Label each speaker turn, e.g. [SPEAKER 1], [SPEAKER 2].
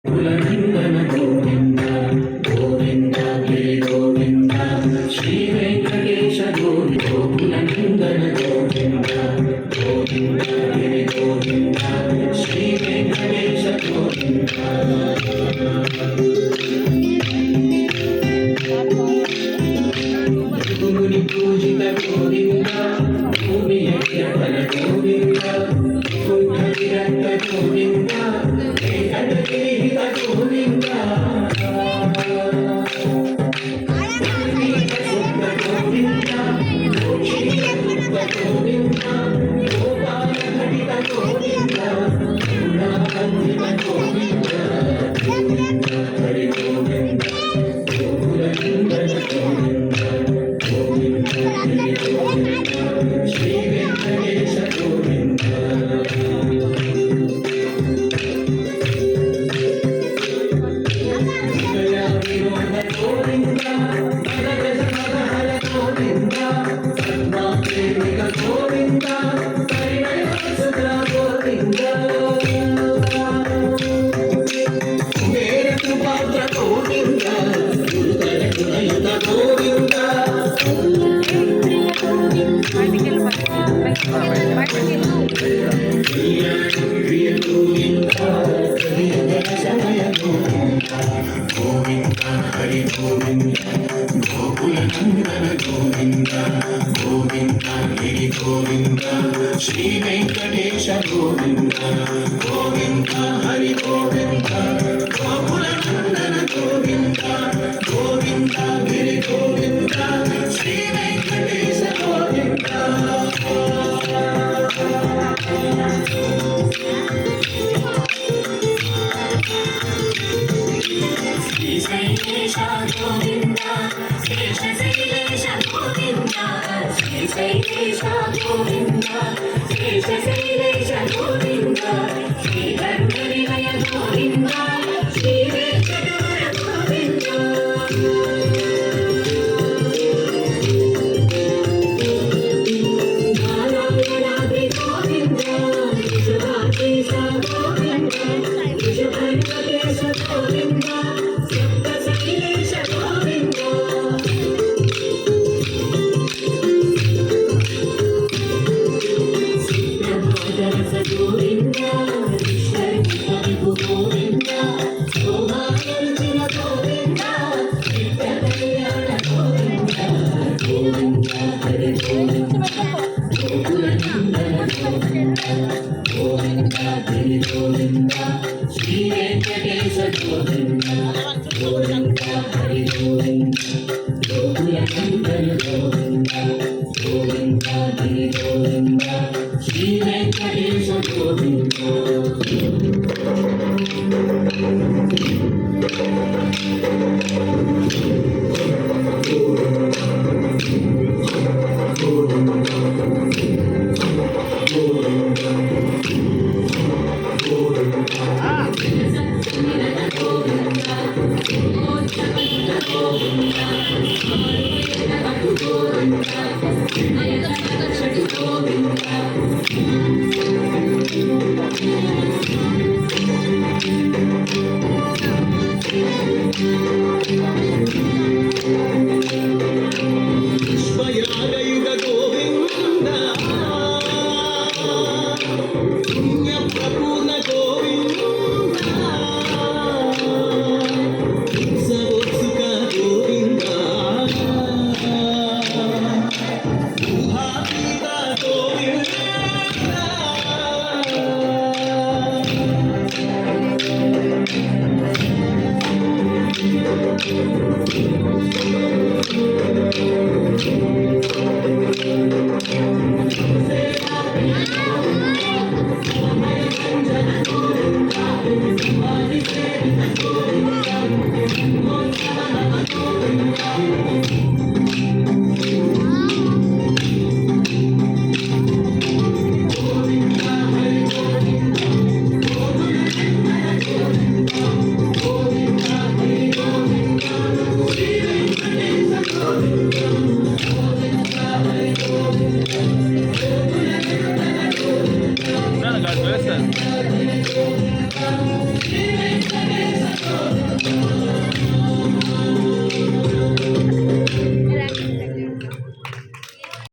[SPEAKER 1] కులనందన గోవింద గోవింద గిరి గోవింద శ్రీ వెంకటేశ గోవింద కులనందన గోవింద గోవింద గిరి గోవింద శ్రీ వెంకటేశ గోవింద గురుని పూజిత గోవింద భూమి యజ్ఞఫల గోవింద పుణ్య విరక్త గోవింద వేదవిహిత గోవింద శుద్ధ గోవింద మోక్షిత గోవింద గోపాల ఘటిత గోవింద గుణాబంధిత గోవింద గోవింద హరి గోవింద గోకులనందన గోవింద గోవింద హరి గోవింద శ్రీ వెంకటేశ గోవింద గోవింద హరి గోవింద గోకులనందన గోవింద గోవింద గిరి గోవింద శ్రీ వెంకటేశ గోవింద గోవింద హరి గోవింద గోకులనందన గోవింద గోవింద గిరి గోవింద శ్రీ వెంకటేశ గోవింద
[SPEAKER 2] శైలేశ గోవింద శేష శైలేశ గోవింద శ్రీ శైలేశ గోవింద శేష శైలేశ గోవింద శ్రీ ధర్మనిలయ గోవింద శ్రీ వెంకటరమణ గోవింద నారాయణాద్రి గోవింద విశ్వనాథేశ గోవింద విశ్వభైరవేశ గోవింద శ్రీ వెంకటేశ గోవింద గోవింద హరి గోవింద గోకులనందన గోవింద గోవింద హరి గోవింద శ్రీ వెంకటేశ గోవింద